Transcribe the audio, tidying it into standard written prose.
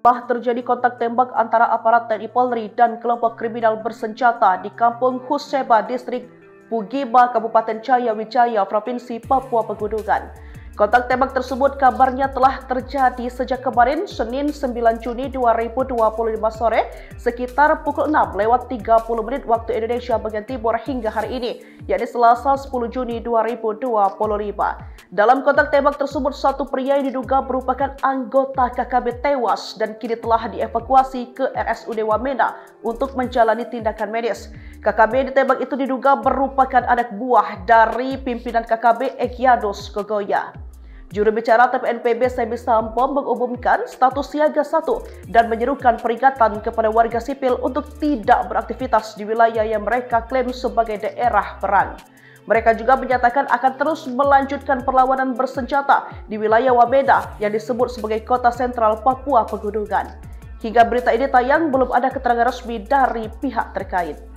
Telah terjadi kontak tembak antara aparat TNI Polri dan kelompok kriminal bersenjata di Kampung Huseba, Distrik Bugiba, Kabupaten Jaya Wijaya, Provinsi Papua Pegunungan. Kontak tembak tersebut kabarnya telah terjadi sejak kemarin Senin 9 Juni 2025 sore sekitar pukul 6:30 waktu Indonesia bagian Timur hingga hari ini, yakni Selasa 10 Juni 2025. Dalam kontak tembak tersebut, satu pria yang diduga merupakan anggota KKB tewas dan kini telah dievakuasi ke RSUD Wamena untuk menjalani tindakan medis. KKB yang ditembak itu diduga merupakan anak buah dari pimpinan KKB Egyados Kogoya. Juru bicara TPNPB Semi Sampo mengumumkan status siaga 1 dan menyerukan peringatan kepada warga sipil untuk tidak beraktivitas di wilayah yang mereka klaim sebagai daerah perang. Mereka juga menyatakan akan terus melanjutkan perlawanan bersenjata di wilayah Wamena yang disebut sebagai kota sentral Papua Pegunungan. Hingga berita ini tayang, belum ada keterangan resmi dari pihak terkait.